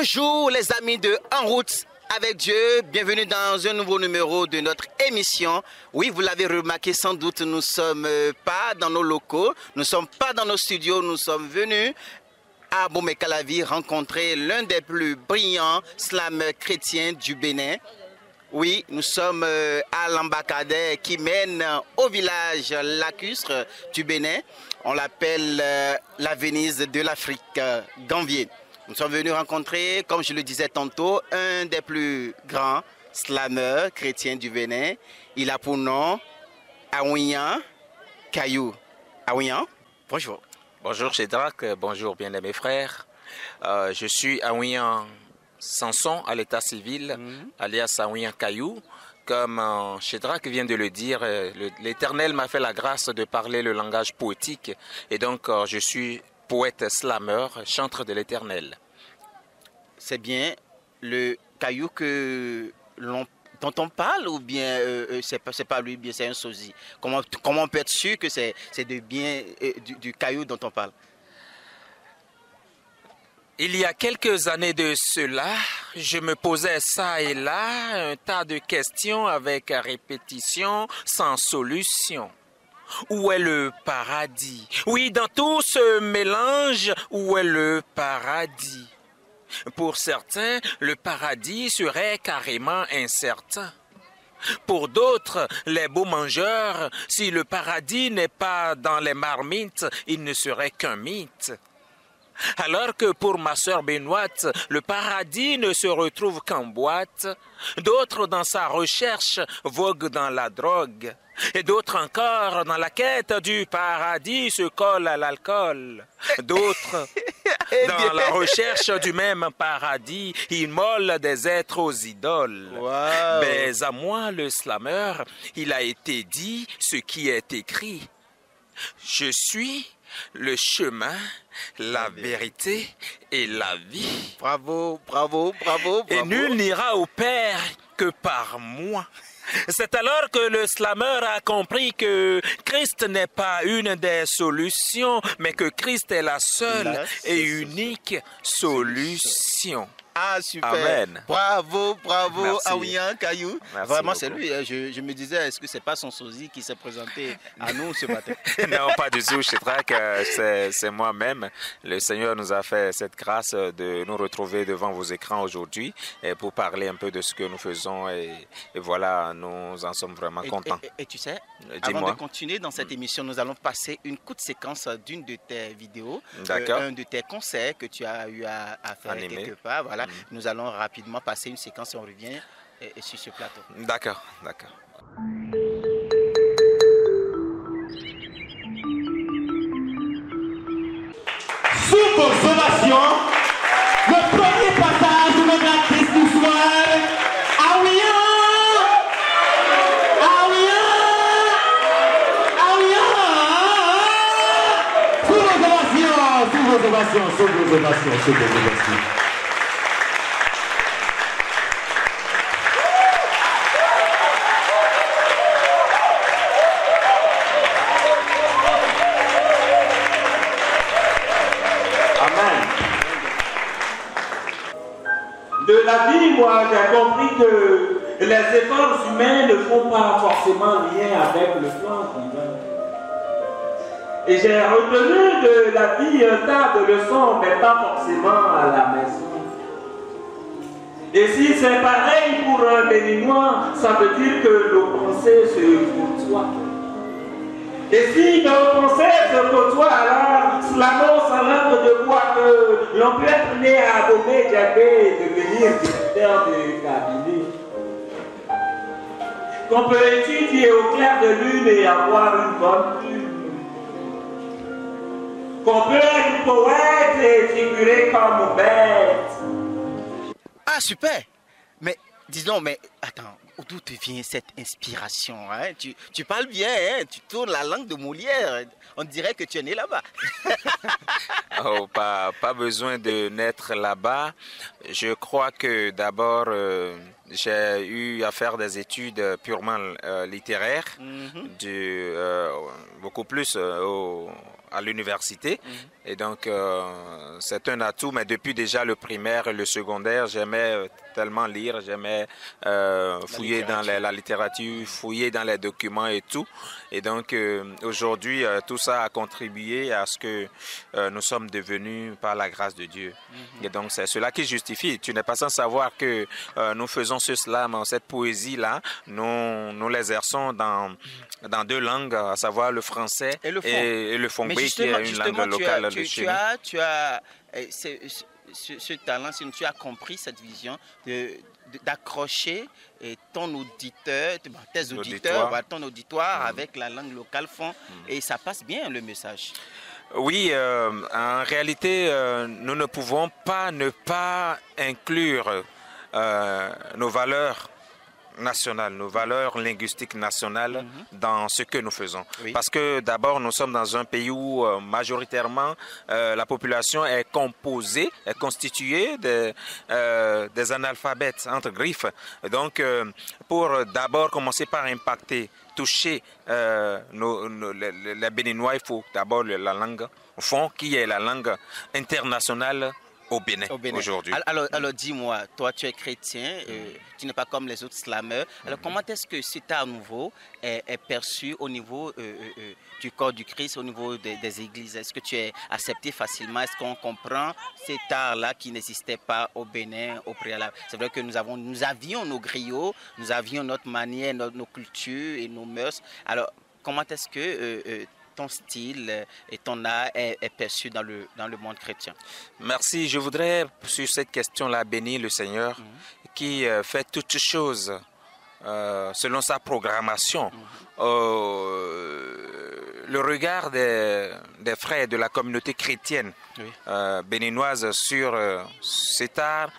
Bonjour les amis de En route avec Dieu, bienvenue dans un nouveau numéro de notre émission. Oui, vous l'avez remarqué sans doute, nous ne sommes pas dans nos locaux, nous ne sommes pas dans nos studios, nous sommes venus à Bomey-Calavi rencontrer l'un des plus brillants slameurs chrétiens du Bénin. Oui, nous sommes à l'embacadère qui mène au village lacustre du Bénin. On l'appelle la Venise de l'Afrique, Gambier. Nous sommes venus rencontrer, comme je le disais tantôt, un des plus grands slameurs chrétiens du Bénin. Il a pour nom Aouian Kayou. Aouian, bonjour. Bonjour Chédrac, bonjour bien-aimés frères. Je suis Aouian Samson à l'état civil, alias Aouian Kayou. Comme Chédrac vient de le dire, l'Éternel m'a fait la grâce de parler le langage poétique et donc je suis poète slameur, chantre de l'Éternel. C'est bien le Kayou dont on parle ou bien c'est pas lui, bien c'est un sosie? Comment on peut être sûr que c'est bien du Kayou dont on parle? Il y a quelques années de cela, je me posais ça et là un tas de questions avec répétition sans solution. Où est le paradis? Oui, dans tout ce mélange, où est le paradis? Pour certains, le paradis serait carrément incertain. Pour d'autres, les beaux mangeurs, si le paradis n'est pas dans les marmites, il ne serait qu'un mythe. Alors que pour ma sœur Benoît, le paradis ne se retrouve qu'en boîte, d'autres dans sa recherche voguent dans la drogue, et d'autres encore dans la quête du paradis se collent à l'alcool. D'autres, dans la recherche du même paradis, immolent des êtres aux idoles. Wow. Mais à moi, le slameur, il a été dit ce qui est écrit. Je suis le chemin, la vérité et la vie. Bravo, bravo, bravo, bravo. Et nul n'ira au Père que par moi. C'est alors que le slameur a compris que Christ n'est pas une des solutions, mais que Christ est la seule et unique solution. Ah, super. Amen. Bravo, bravo, Merci. Aouian Kayou. Merci Vraiment, beaucoup. c'est lui. Je me disais, est-ce que c'est pas son sosie qui s'est présenté à nous ce matin? Non, pas du tout, Chédrac, c'est moi-même. Le Seigneur nous a fait cette grâce de nous retrouver devant vos écrans aujourd'hui pour parler un peu de ce que nous faisons et voilà, nous en sommes vraiment contents. Et tu sais, Dis-moi. avant de continuer dans cette émission, nous allons passer une courte séquence d'une de tes vidéos, D'accord. un de tes concerts que tu as eu à faire Animé. quelque part. Voilà. Nous allons rapidement passer une séquence et on revient sur ce plateau. D'accord, d'accord. Sous vos ovations, le premier passage de notre artiste du soir, Aouian! Aouian! Aouian! Sous vos ovations, sous vos ovations, sous vos ovations, sous vos ovations. De la vie, moi, j'ai compris que les efforts humains ne font pas forcément lien avec le plan divin. Et j'ai retenu de la vie un tas de leçons, mais pas forcément à la maison. Et si c'est pareil pour un Béninois, ça veut dire que nos pensées se côtoient. Et si nos pensées se côtoient, alors slamons sans langue de bois que l'on peut être né à Bomey-Diabé et devenir directeur de cabinet. Qu'on peut étudier au clair de lune et avoir une bonne plume. Qu'on peut être poète et figurer comme bête. Ah, super. Mais disons, mais attends, d'où te vient cette inspiration, hein? Tu parles bien, hein? Tu tournes la langue de Molière. On dirait que tu es né là-bas. Oh, pas besoin de naître là-bas. Je crois que d'abord, j'ai eu à faire des études purement littéraires, beaucoup plus à l'université. Et donc, c'est un atout. Mais depuis déjà le primaire et le secondaire, j'aimais tellement lire, j'aimais fouiller dans la littérature, fouiller dans les documents et tout. Et donc, aujourd'hui, tout ça a contribué à ce que nous sommes devenus par la grâce de Dieu. Et donc, c'est cela qui justifie. Tu n'es pas sans savoir que nous faisons ce slam, cette poésie-là, nous l'exerçons dans 2 langues, à savoir le français et le fongbe, qui est une langue locale de chez nous. Tu as ce talent, si tu as compris cette vision d'accrocher ton auditeur, tes auditeurs, ton auditoire avec la langue locale fond, et ça passe bien le message. Oui, en réalité, nous ne pouvons pas ne pas inclure nos valeurs nationales, nos valeurs linguistiques nationales dans ce que nous faisons. Oui. Parce que d'abord, nous sommes dans un pays où majoritairement la population est constituée des analphabètes, entre griffes. Donc, pour d'abord commencer par impacter, toucher les Béninois, il faut d'abord la langue fond, qui est la langue internationale au Bénin. Aujourd'hui. Alors dis-moi, toi tu es chrétien, tu n'es pas comme les autres slameurs. Alors comment est-ce que cet art nouveau est perçu au niveau du corps du Christ, au niveau des églises? Est-ce que tu es accepté facilement? Est-ce qu'on comprend cet art-là qui n'existait pas au Bénin au préalable? C'est vrai que nous avions nos griots, nous avions notre manière, nos cultures et nos mœurs. Alors comment est-ce que ton style et ton art est perçu dans le monde chrétien? Merci. Je voudrais, sur cette question-là, bénir le Seigneur qui fait toutes choses selon sa programmation. Le regard des frères de la communauté chrétienne béninoise sur cet art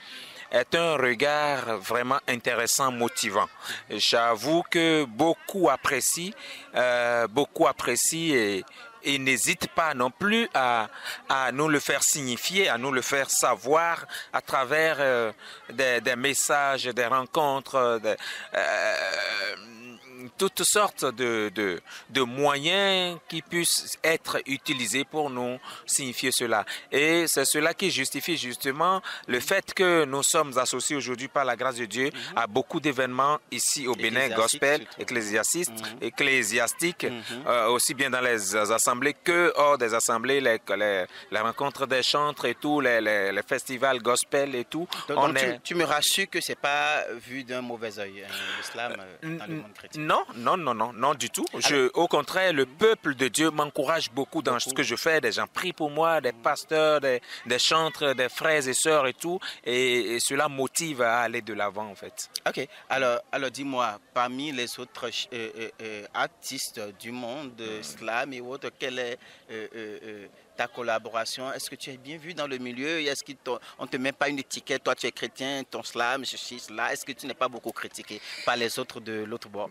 est un regard vraiment intéressant, motivant. J'avoue que beaucoup apprécient et n'hésitent pas non plus à nous le faire signifier, à nous le faire savoir à travers des messages, des rencontres, toutes sortes de moyens qui puissent être utilisés pour nous signifier cela. Et c'est cela qui justifie justement le fait que nous sommes associés aujourd'hui par la grâce de Dieu à beaucoup d'événements ici au Bénin, gospel, ecclésiastiques, aussi bien dans les assemblées que hors des assemblées, les rencontres des chantres et tout, les festivals gospel et tout. Donc tu me rassures que c'est pas vu d'un mauvais œil, l'islam dans le monde chrétien? Non, du tout. Au contraire, le peuple de Dieu m'encourage beaucoup dans ce que je fais. Des gens prient pour moi, des pasteurs, des chantres, des frères et sœurs et tout. Et cela motive à aller de l'avant, en fait. Ok. Alors dis-moi, parmi les autres artistes du monde, slam et autres, quelle est ta collaboration? Est-ce que tu es bien vu dans le milieu? Est-ce qu'on ne te met pas une étiquette? Toi, tu es chrétien, ton slam, ceci, cela. Est-ce que tu n'es pas beaucoup critiqué par les autres de l'autre bord?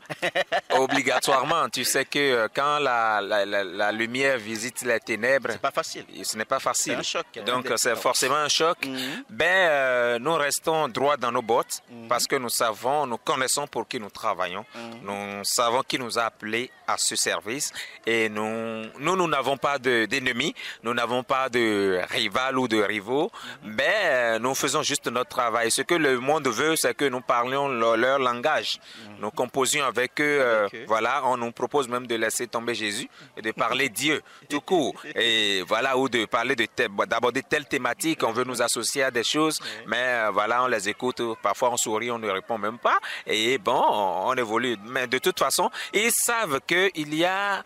Obligatoirement. Tu sais que quand la lumière visite les ténèbres, c'est pas facile. Ce n'est pas facile. C'est un choc. Donc, c'est forcément un choc. Nous restons droits dans nos bottes parce que nous connaissons pour qui nous travaillons. Nous savons qui nous a appelés à ce service et nous n'avons pas d'ennemis. Nous n'avons pas de rival ou de rivaux, mais nous faisons juste notre travail. Ce que le monde veut, c'est que nous parlions leur langage. Nous composions avec eux. Voilà, on nous propose même de laisser tomber Jésus et de parler Dieu, tout court. Et voilà, ou de parler d'aborder telle thématique. On veut nous associer à des choses, mais voilà, on les écoute. Parfois, on sourit, on ne répond même pas. Et bon, on évolue. Mais de toute façon, ils savent qu'il y a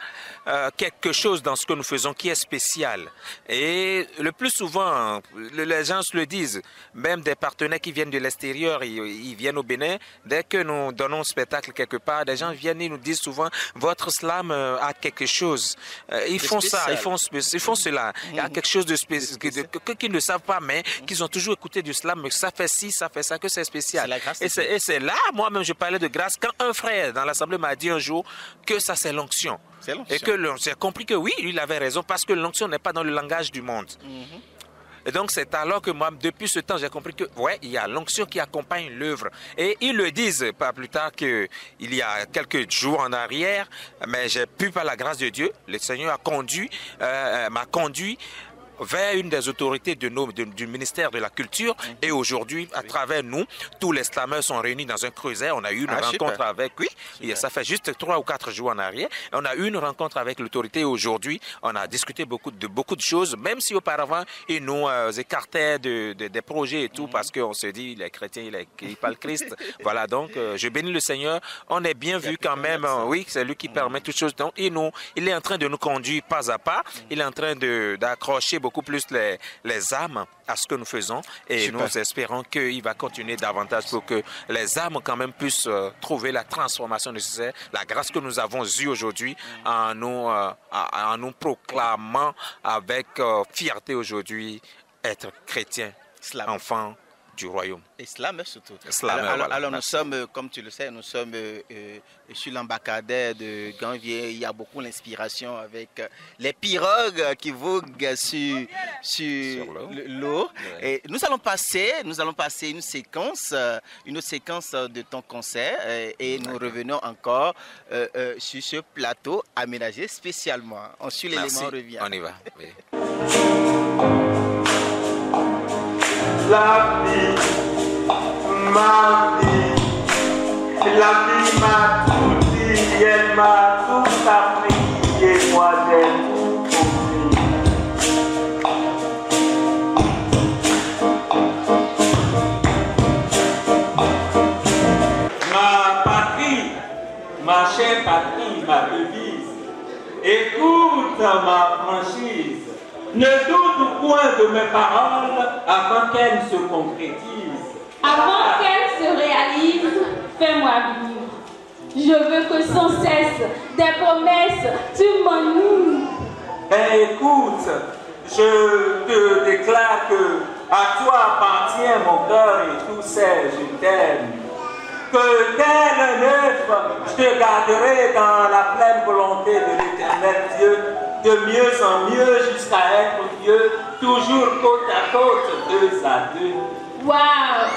quelque chose dans ce que nous faisons qui est spécial. Et le plus souvent, les gens se le disent, même des partenaires qui viennent de l'extérieur, ils viennent au Bénin, dès que nous donnons un spectacle quelque part, des gens viennent et nous disent souvent, votre slam a quelque chose. Ils font ça, ils font cela. Il y a quelque chose de spécial, qu'ils ne savent pas, mais qu'ils ont toujours écouté du slam, mais ça fait ci, ça fait ça, que c'est spécial. Et c'est là, moi-même, je parlais de grâce, quand un frère dans l'assemblée m'a dit un jour que ça c'est l'onction. Et que j'ai compris que oui, lui, il avait raison, parce que l'onction n'est pas dans le langage du monde. Et donc, c'est alors que moi, depuis ce temps, j'ai compris que, ouais, il y a l'onction qui accompagne l'œuvre. Et ils le disent pas plus tard qu'il y a quelques jours en arrière, mais j'ai pu, par la grâce de Dieu, le Seigneur m'a conduit vers une des autorités du ministère de la Culture. Et aujourd'hui, à travers nous, tous les slameurs sont réunis dans un creuset. On a eu une rencontre avec, et ça fait juste 3 ou 4 jours en arrière. On a eu une rencontre avec l'autorité. Aujourd'hui, on a discuté beaucoup de choses, même si auparavant, ils nous écartaient des projets et tout, parce qu'on se dit, les chrétiens, ils parlent Christ. Voilà, donc, je bénis le Seigneur. On est bien vu quand même. Oui, c'est lui qui permet toutes choses. Donc, il est en train de nous conduire pas à pas. Il est en train d'accrocher beaucoup plus les âmes à ce que nous faisons et nous espérons qu'il va continuer davantage pour que les âmes quand même puissent trouver la transformation nécessaire, la grâce que nous avons eue aujourd'hui en nous proclamant avec fierté aujourd'hui être chrétien, enfant du royaume. Et slammer surtout. Alors nous sommes, comme tu le sais, nous sommes sur l'embarcadère de Ganvier. Il y a beaucoup d'inspiration avec les pirogues qui voguent sur l'eau. Et nous allons passer une séquence de ton concert et nous revenons encore sur ce plateau aménagé spécialement. On suit l'élément, on revient. On y va. Oui. La vie m'a tout dit, elle m'a tout appris, et moi j'ai tout compris. Ma patrie, ma chère patrie, ma devise, écoute ma franchise. Ne doute point de mes paroles avant qu'elles se concrétisent. Avant qu'elles se réalisent, fais-moi vivre. Je veux que sans cesse des promesses, tu m'ennuies. Ben écoute, je te déclare que à toi appartient mon cœur et tout sait, je t'aime. Que tel un œuvre, je te garderai dans la pleine volonté de l'Éternel Dieu, de mieux en mieux jusqu'à être Dieu, toujours côte à côte, 2 à 2. Waouh!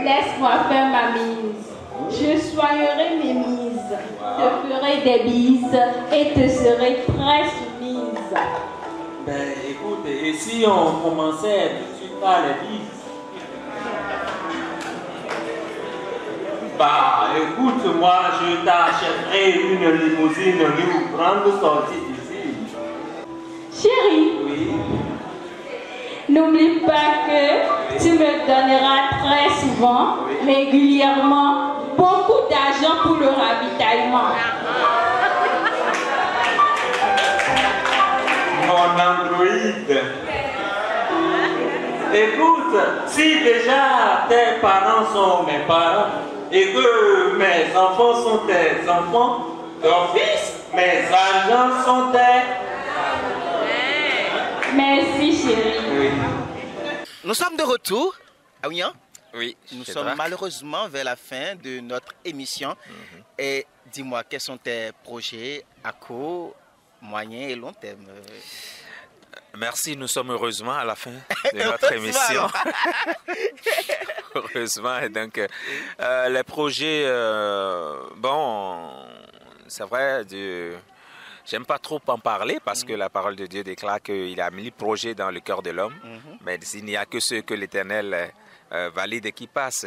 Laisse-moi faire ma mise. Je soignerai mes mises, te ferai des bises et te serai très soumise. Ben écoute, et si on commençait tout de suite par les bises? Bah écoute, moi je t'achèterai une limousine nous grande sortie d'ici. Chérie, Oui. n'oublie pas que tu me donneras très souvent, régulièrement, beaucoup d'argent pour le ravitaillement. Mon androïde. Écoute, si déjà tes parents sont mes parents et que mes enfants sont tes enfants, d'office, mes agents sont tes... Merci chérie. Oui. Nous sommes de retour. Ah oui, hein? Oui. Nous sommes malheureusement vers la fin de notre émission. Et dis-moi, quels sont tes projets à court, moyen et long terme? Merci, nous sommes heureusement à la fin de notre émission. Heureusement, et donc les projets, bon, c'est vrai, j'aime pas trop en parler parce que la parole de Dieu déclare qu'il a mis le projet dans le cœur de l'homme, mais il n'y a que ceux que l'Éternel valide et qui passe.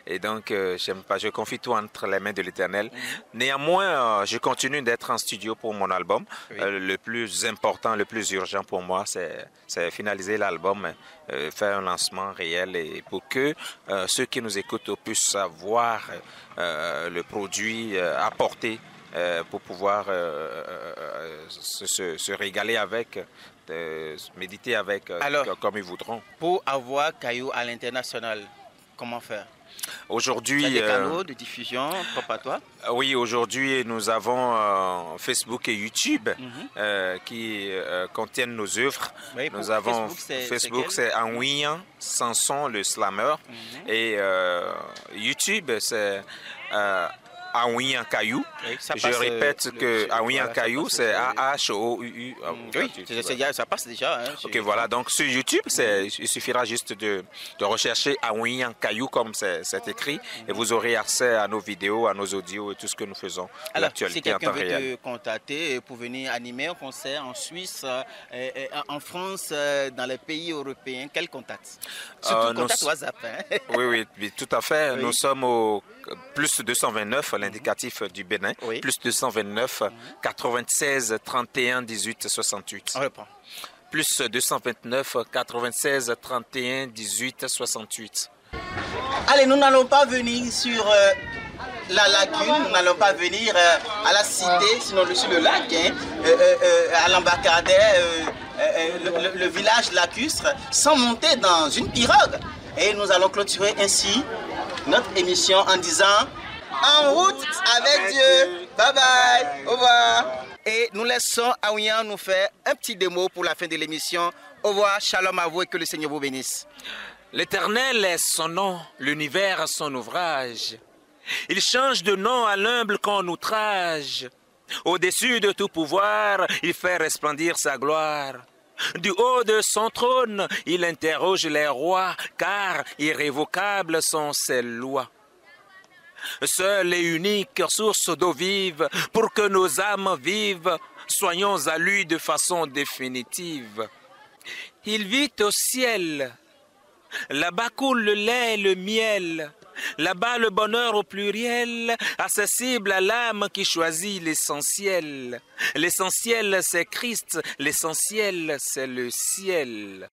Et donc, j'aime pas, je confie tout entre les mains de l'Éternel. Néanmoins, je continue d'être en studio pour mon album. Le plus important, le plus urgent pour moi, c'est finaliser l'album, faire un lancement réel et pour que ceux qui nous écoutent puissent savoir le produit apporté pour pouvoir se régaler avec, méditer avec, comme ils voudront. Pour avoir Caillou à l'international, comment faire? Aujourd'hui, il y a des canaux de diffusion propres à toi? Oui, aujourd'hui, nous avons Facebook et YouTube qui contiennent nos œuvres. Oui, nous avons Facebook, c'est Anouian Samson le Slammer. Et YouTube, c'est Aoui-Ankayou. Oui, ça Je passe, répète que Aoui-Ankayou, c'est A-H-O-U-U. Oui, ça passe déjà. Hein, Ok, voilà. Donc sur YouTube, il suffira juste de rechercher Aoui-Ankayou comme c'est écrit et vous aurez accès à nos vidéos, à nos audios et tout ce que nous faisons. Alors, si L'actualité en quelqu'un temps veut réel. te contacter pour venir animer un concert en Suisse, en France, dans les pays européens, quel contact? Surtout contact WhatsApp. Hein? Oui, tout à fait. Oui. Nous sommes au plus 229, l'indicatif du Bénin. Oui. Plus 229, 96 31 18 68. On reprend. Plus 229, 96 31 18 68. Allez, nous n'allons pas venir sur la lagune, nous n'allons pas venir à la cité, sinon sur le lac, hein, à l'embarcadère, le village lacustre, sans monter dans une pirogue. Et nous allons clôturer ainsi notre émission en disant en route avec Dieu. Bye bye, au revoir. Et nous laissons Aouian nous faire un petit démo pour la fin de l'émission. Au revoir, shalom à vous et que le Seigneur vous bénisse. L'Éternel est son nom, l'univers son ouvrage. Il change de nom à l'humble qu'on outrage. Au-dessus de tout pouvoir, il fait resplendir sa gloire. Du haut de son trône, il interroge les rois, car irrévocables sont ses lois. Seule et unique source d'eau vive, pour que nos âmes vivent, soyons à lui de façon définitive. Il vit au ciel, là-bas coule le lait et le miel, là-bas le bonheur au pluriel, accessible à l'âme qui choisit l'essentiel. L'essentiel c'est Christ, l'essentiel c'est le ciel.